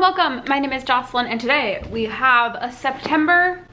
welcome. My name is Jocelyn and today we have a September,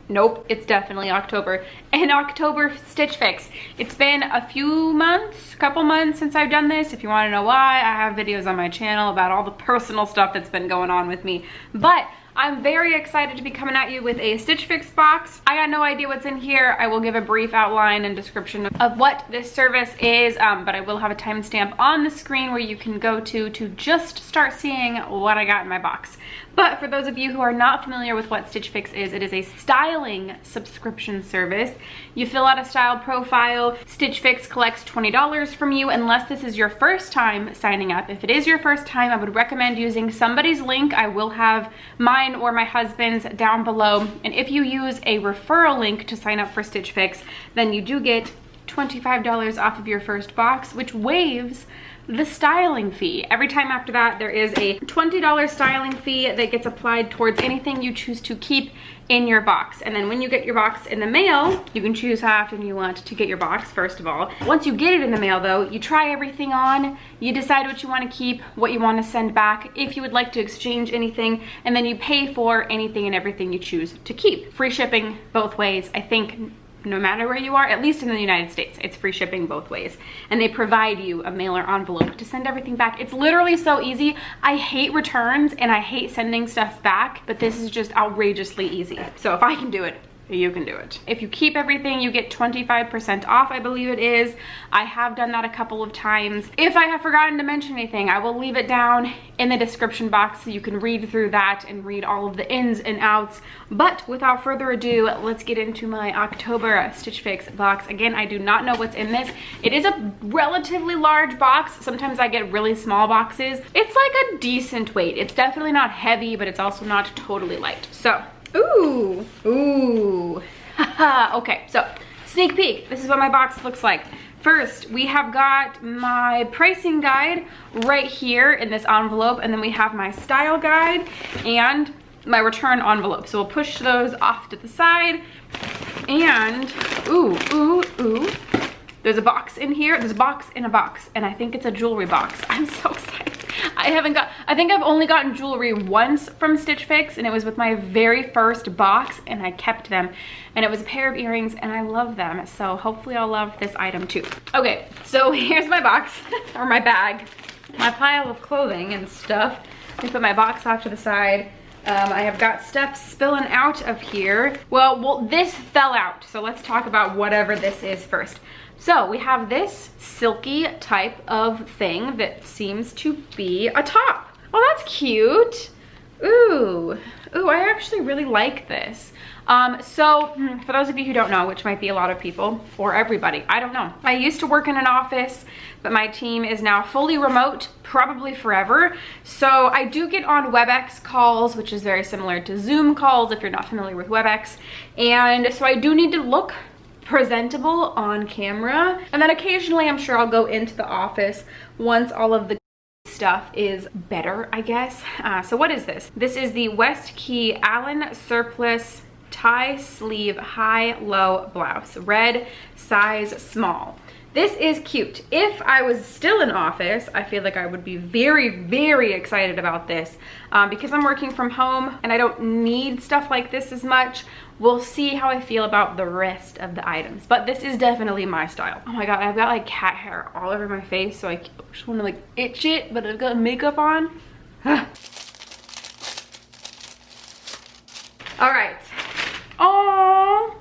nope, it's definitely October, an October Stitch Fix. It's been a few months, couple months since I've done this. If you want to know why, I have videos on my channel about all the personal stuff that's been going on with me. But I'm very excited to be coming at you with a Stitch Fix box. I got no idea what's in here. I will give a brief outline and description of what this service is, but I will have a timestamp on the screen where you can go to just start seeing what I got in my box. But for those of you who are not familiar with what Stitch Fix is, it is a styling subscription service. You fill out a style profile. Stitch Fix collects $20 from you unless this is your first time signing up. If it is your first time, I would recommend using somebody's link. I will have mine or my husband's down below. And if you use a referral link to sign up for Stitch Fix, then you do get $25 off of your first box, which waives the styling fee. Every time after that, there is a $20 styling fee that gets applied towards anything you choose to keep in your box. And then when you get your box in the mail, you can choose how often you want to get your box, first of all. Once you get it in the mail though, you try everything on, you decide what you want to keep, what you want to send back, if you would like to exchange anything, and then you pay for anything and everything you choose to keep. Free shipping both ways. I think no matter where you are, at least in the United States, it's free shipping both ways. And they provide you a mailer envelope to send everything back. It's literally so easy. I hate returns and I hate sending stuff back, but this is just outrageously easy. So if I can do it, you can do it. If you keep everything, you get 25% off, I believe it is. I have done that a couple of times. If I have forgotten to mention anything, I will leave it down in the description box so you can read through that and read all of the ins and outs. But without further ado, let's get into my October Stitch Fix box. Again, I do not know what's in this. It is a relatively large box. Sometimes I get really small boxes. It's like a decent weight. It's definitely not heavy, but it's also not totally light. So, ooh, okay, so sneak peek. This is what my box looks like. First, we have got my pricing guide right here in this envelope, and then we have my style guide and my return envelope. So we'll push those off to the side, and ooh, there's a box in here. There's a box in a box, and I think it's a jewelry box. I'm so excited. I think I've only gotten jewelry once from Stitch Fix, and it was with my very first box, and I kept them. And it was a pair of earrings, and I love them. So hopefully I'll love this item too. Okay, so here's my box, or my bag, my pile of clothing and stuff. Let me put my box off to the side. I have got stuff spilling out of here. Well, this fell out, so let's talk about whatever this is first. So we have this silky type of thing that seems to be a top. Oh, that's cute. Ooh, I actually really like this. So for those of you who don't know, which might be a lot of people or everybody, I don't know. I used to work in an office, but my team is now fully remote, probably forever. So I do get on WebEx calls, which is very similar to Zoom calls if you're not familiar with WebEx. And so I do need to look presentable on camera. And then occasionally I'm sure I'll go into the office once all of the stuff is better, I guess. So what is this? This is the West Key Allen Surplus tie sleeve high-low blouse, red, size small. This is cute. If I was still in office, I feel like I would be very, very excited about this because I'm working from home and I don't need stuff like this as much. We'll see how I feel about the rest of the items, but this is definitely my style. Oh my God, I've got like cat hair all over my face, so I just want to like itch it, but I've got makeup on. All right. Oh,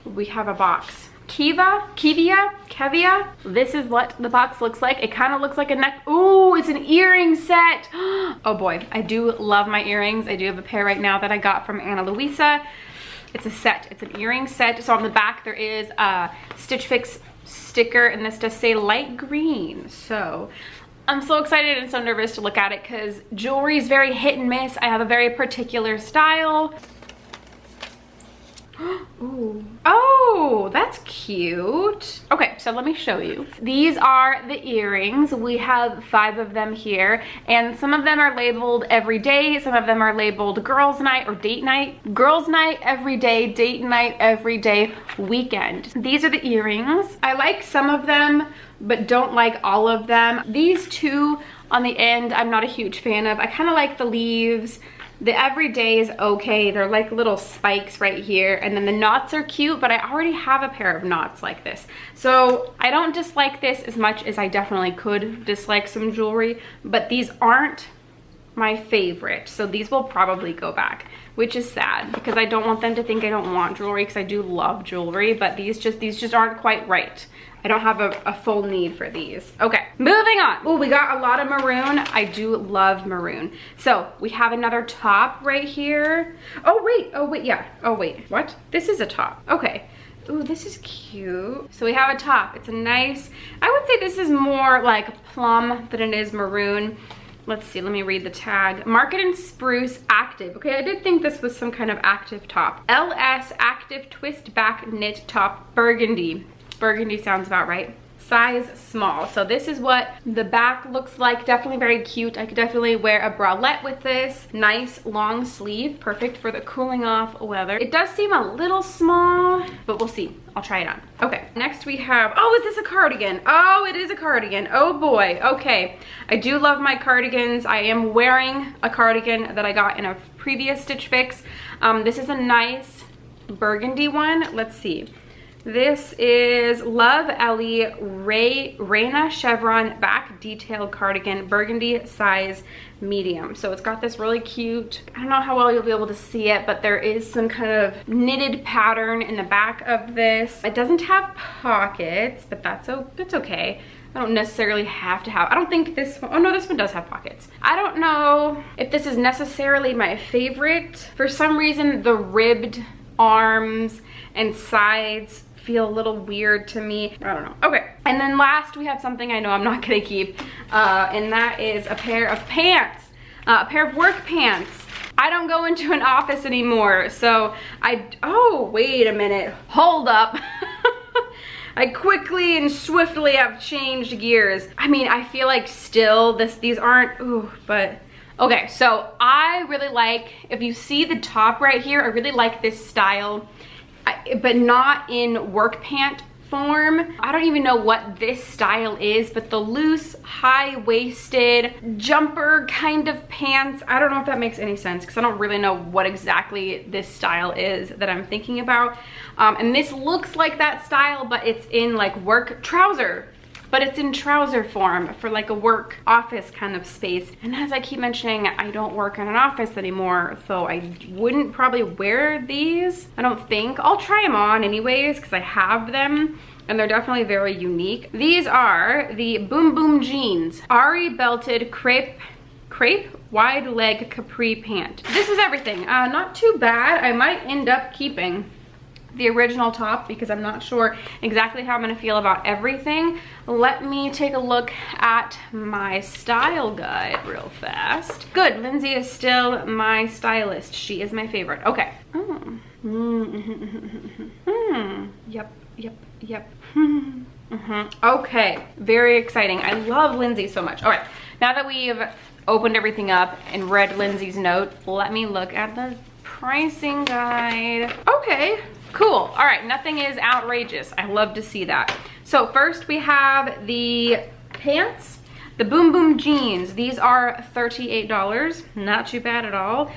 we have a box. Kevia. This is what the box looks like. It kind of looks like a neck. Ooh, it's an earring set. Oh boy, I do love my earrings. I do have a pair right now that I got from Ana Luisa. It's a set. It's an earring set. So on the back there is a Stitch Fix sticker, and this does say light green. So I'm so excited and so nervous to look at it because jewelry is very hit and miss. I have a very particular style. Ooh. Oh, that's cute. Okay, so let me show you. These are the earrings. We have 5 of them here, and some of them are labeled every day. Some of them are labeled girls' night or date night. Girls' night every day, date night every day, weekend. These are the earrings. I like some of them, but don't like all of them. These two on the end, I'm not a huge fan of. I kind of like the leaves. The everyday is okay. They're like little spikes right here. And then the knots are cute, but I already have a pair of knots like this. So I don't dislike this as much as I definitely could dislike some jewelry, but these aren't my favorite. So these will probably go back, which is sad because I don't want them to think I don't want jewelry, because I do love jewelry, but these just aren't quite right. I don't have a full need for these. Okay, moving on. Oh, we got a lot of maroon. I do love maroon. So we have another top right here. Oh wait, yeah. Oh wait, what? This is a top, okay. Ooh, this is cute. So we have a top. It's a nice, I would say this is more like plum than it is maroon. Let's see, let me read the tag. Market and Spruce Active. Okay, I did think this was some kind of active top. LS Active Twist Back Knit Top Burgundy. Burgundy sounds about right. Size small. So this is what the back looks like. Definitely very cute. I could definitely wear a bralette with this. Nice long sleeve, perfect for the cooling off weather. It does seem a little small, but we'll see. I'll try it on. Okay, next we have, oh, is this a cardigan? Oh, it is a cardigan. Oh boy, okay. I do love my cardigans. I am wearing a cardigan that I got in a previous Stitch Fix. This is a nice burgundy one. Let's see. This is Love Ellie Raina Chevron Back Detailed Cardigan, burgundy, size medium. So it's got this really cute, I don't know how well you'll be able to see it, but there is some kind of knitted pattern in the back of this. It doesn't have pockets, but that's okay. I don't necessarily have to have, I don't think this one, oh no, this one does have pockets. I don't know if this is necessarily my favorite. For some reason, the ribbed arms and sides feel a little weird to me. I don't know. Okay, and then last we have something I know I'm not gonna keep, and that is a pair of pants, a pair of work pants. I don't go into an office anymore, so oh, wait a minute, hold up. I quickly and swiftly have changed gears. I mean, I feel like still these aren't, ooh, but okay, so I really like, if you see the top right here, I really like this style, but not in work pant form. I don't even know what this style is, but the loose, high-waisted jumper kind of pants. I don't know if that makes any sense because I don't really know what exactly this style is that I'm thinking about. And this looks like that style, but it's in like work trouser. But it's in trouser form for like a work office kind of space. And as I keep mentioning, I don't work in an office anymore, so I wouldn't probably wear these, I don't think. I'll try them on anyways because I have them and they're definitely very unique. These are the Boom Boom Jeans, Ari belted crepe wide leg capri pant. This is everything. Not too bad. I might end up keeping the original top because I'm not sure exactly how I'm gonna feel about everything. Let me take a look at my style guide real fast. Good, Lindsay is still my stylist. She is my favorite. Okay. Yep. Okay, very exciting. I love Lindsay so much. All right, now that we've opened everything up and read Lindsay's note, let me look at the pricing guide. Okay. Cool. All right, nothing is outrageous. I love to see that. So first we have the pants, the Boom Boom Jeans. These are $38, not too bad at all.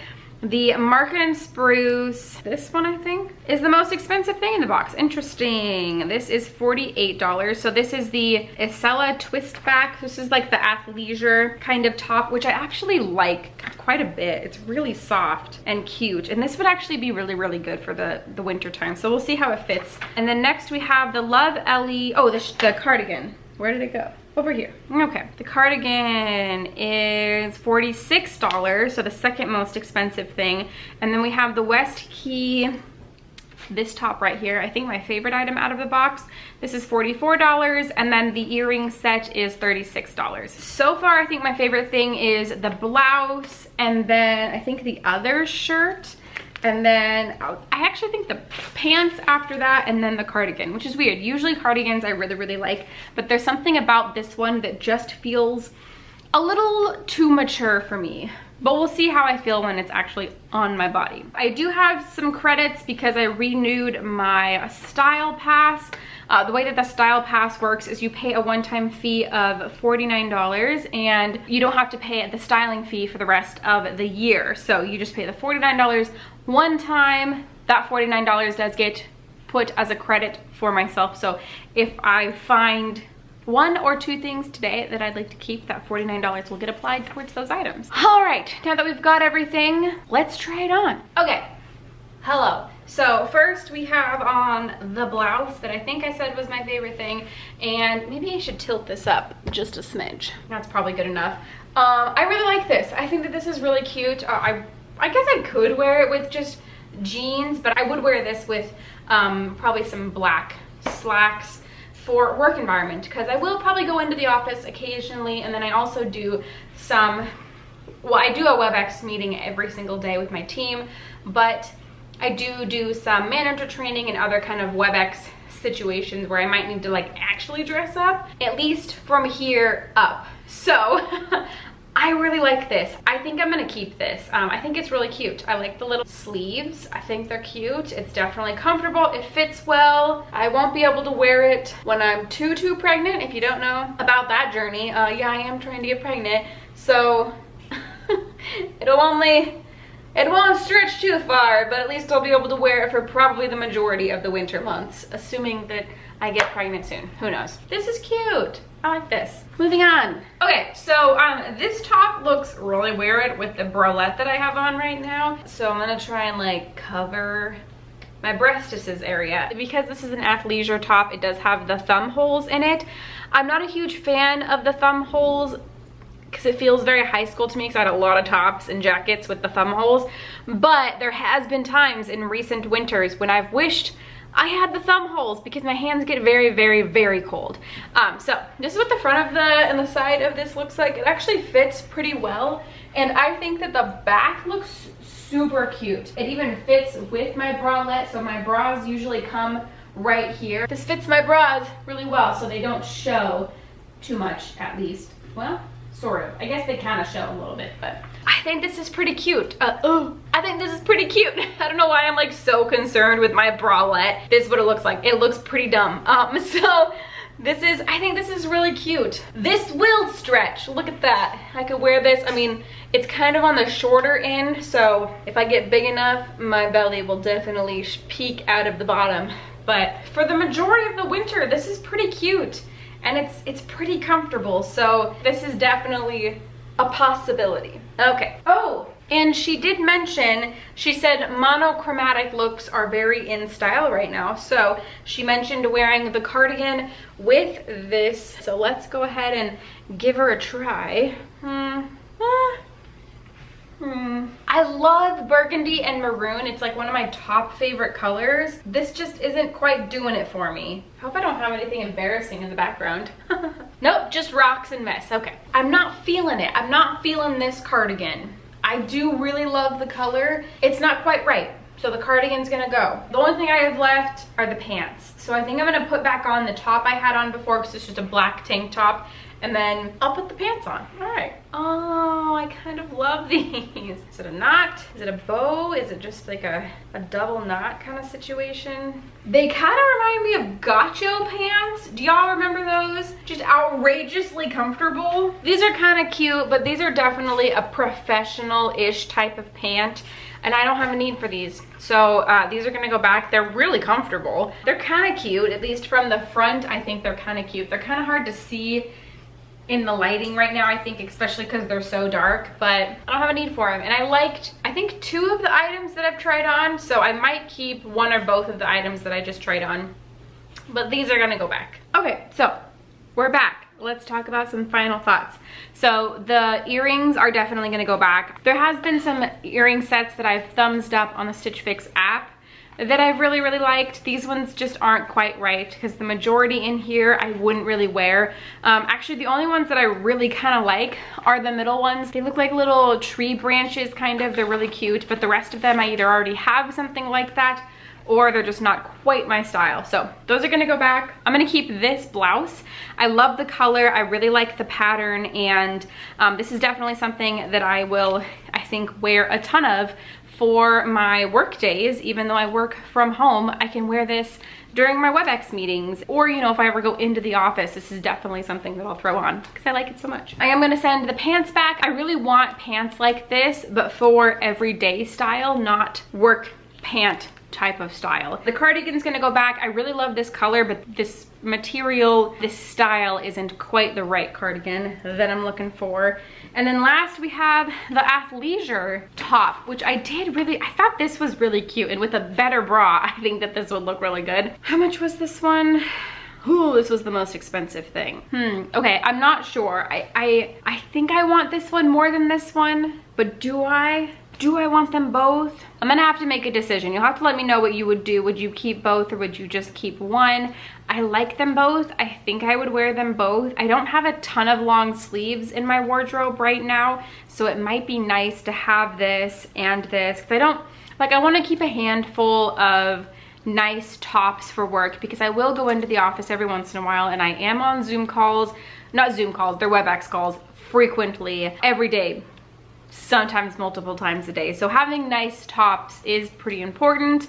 The Market and Spruce, this one I think, is the most expensive thing in the box. Interesting. This is $48. So this is the Isella twist back. This is like the athleisure kind of top, which I actually like quite a bit. It's really soft and cute. And this would actually be really, really good for the winter time. So we'll see how it fits. And then next we have the Love Ellie, oh, the cardigan. Where did it go? Over here. Okay, the cardigan is $46, so the second most expensive thing. And then we have the West Key, this top right here, I think my favorite item out of the box. This is $44, and then the earring set is $36. So far, I think my favorite thing is the blouse, and then I think the other shirt. And then I actually think the pants after that, and then the cardigan, which is weird. Usually cardigans I really, really like, but there's something about this one that just feels a little too mature for me. But we'll see how I feel when it's actually on my body. I do have some credits because I renewed my Style Pass. The way that the Style Pass works is you pay a one-time fee of $49 and you don't have to pay the styling fee for the rest of the year. So you just pay the $49 one time. That $49 does get put as a credit for myself. So if I find 1 or 2 things today that I'd like to keep, that $49 will get applied towards those items. All right, now that we've got everything, let's try it on. Okay, hello. So first we have on the blouse that I think I said was my favorite thing, and maybe I should tilt this up just a smidge. That's probably good enough. I really like this. I think that this is really cute. I guess I could wear it with just jeans, but I would wear this with probably some black slacks for work environment, because I will probably go into the office occasionally, and then I also do some, well, I do a WebEx meeting every single day with my team, but I do some manager training and other kind of WebEx situations where I might need to like actually dress up, at least from here up. So I really like this. I think I'm gonna keep this. I think it's really cute. I like the little sleeves. I think they're cute. It's definitely comfortable. It fits well. I won't be able to wear it when I'm too pregnant. If you don't know about that journey, yeah, I am trying to get pregnant. So it won't stretch too far, but at least I'll be able to wear it for probably the majority of the winter months, assuming that I get pregnant soon. Who knows? This is cute. I like this. Moving on. Okay, so this top looks really weird with the bralette that I have on right now. So I'm gonna try and like cover my breastises area. Because this is an athleisure top, it does have the thumb holes in it. I'm not a huge fan of the thumb holes because it feels very high school to me, because I had a lot of tops and jackets with the thumb holes. But there has been times in recent winters when I've wished I had the thumb holes because my hands get very cold. So this is what the front of and the side of this looks like. It actually fits pretty well, and I think that the back looks super cute. It even fits with my bralette, so my bras usually come right here. This fits my bras really well, so they don't show too much, at least. Well, sort of. I guess they kind of show a little bit, but I think this is pretty cute. I think this is pretty cute. I don't know why I'm like so concerned with my bralette. This is what it looks like. It looks pretty dumb. So I think this is really cute. This will stretch. Look at that. I could wear this. I mean, it's kind of on the shorter end, so if I get big enough, my belly will definitely peek out of the bottom. But for the majority of the winter, this is pretty cute. And it's pretty comfortable, so this is definitely a possibility. Okay. Oh, and she did mention, she said monochromatic looks are very in style right now. So she mentioned wearing the cardigan with this. So let's go ahead and give her a try. I love burgundy and maroon. It's like one of my top favorite colors. This just isn't quite doing it for me. I hope I don't have anything embarrassing in the background. Nope, just rocks and mess. Okay. I'm not feeling it. I'm not feeling this cardigan. I do really love the color. It's not quite right, so the cardigan's gonna go. The only thing I have left are the pants. So I think I'm gonna put back on the top I had on before, because it's just a black tank top, and then I'll put the pants on. All right. Oh, I kind of love these. Is it a knot? Is it a bow? Is it just like a double knot kind of situation? They kind of remind me of Gotcho pants. Do y'all remember those? Just outrageously comfortable. These are kind of cute, but these are definitely a professional-ish type of pant, and I don't have a need for these. So these are gonna go back. They're really comfortable. They're kind of cute, at least from the front. I think they're kind of cute. They're kind of hard to see in the lighting right now, I think, especially because they're so dark, but I don't have a need for them. And I liked, I think, 2 of the items that I've tried on, so I might keep 1 or both of the items that I just tried on, but these are gonna go back. Okay, so we're back. Let's talk about some final thoughts. So the earrings are definitely gonna go back. There has been some earring sets that I've thumbsed up on the Stitch Fix app that I've really liked. These ones just aren't quite right, because the majority in here I wouldn't really wear. Actually, the only ones that I really kind of like are the middle ones. They look like little tree branches, kind of. They're really cute, but the rest of them I either already have something like that, or they're just not quite my style. So those are gonna go back. I'm gonna keep this blouse. I love the color, I really like the pattern, and this is definitely something that I will, I think, wear a ton of for my work days. Even though I work from home, I can wear this during my WebEx meetings, or you know, if I ever go into the office, this is definitely something that I'll throw on because I like it so much. I am gonna send the pants back. I really want pants like this, but for everyday style, not work pant type of style. The cardigan's gonna go back. I really love this color, but this material, this style isn't quite the right cardigan that I'm looking for. And then last we have the athleisure top, which I thought this was really cute, and with a better bra, I think that this would look really good. How much was this one? Ooh, this was the most expensive thing. Okay, I'm not sure. I think I want this one more than this one, but do I want them both? I'm gonna have to make a decision. You'll have to let me know what you would do. Would you keep both or would you just keep one? I like them both. I think I would wear them both. I don't have a ton of long sleeves in my wardrobe right now, so it might be nice to have this and this. 'Cause I wanna keep a handful of nice tops for work because I will go into the office every once in a while, and I am on Zoom calls, not Zoom calls, they're WebEx calls frequently, every day, sometimes multiple times a day. So having nice tops is pretty important.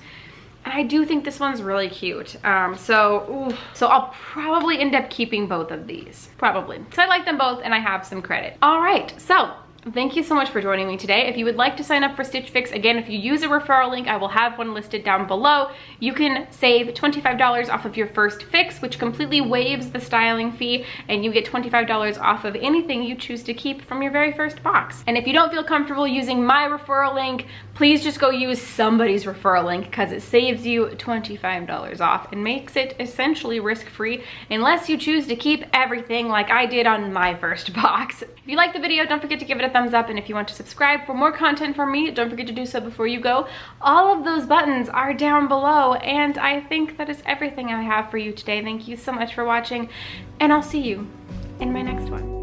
And I do think this one's really cute. So I'll probably end up keeping both of these, probably. So I like them both and I have some credit. All right, so thank you so much for joining me today. If you would like to sign up for Stitch Fix, again, if you use a referral link, I will have one listed down below. You can save $25 off of your first fix, which completely waives the styling fee, and you get $25 off of anything you choose to keep from your very first box. And if you don't feel comfortable using my referral link, please just go use somebody's referral link because it saves you $25 off and makes it essentially risk-free unless you choose to keep everything like I did on my first box. If you like the video, don't forget to give it a thumbs up, and if you want to subscribe for more content from me, don't forget to do so before you go. All of those buttons are down below, and I think that is everything I have for you today. Thank you so much for watching, and I'll see you in my next one.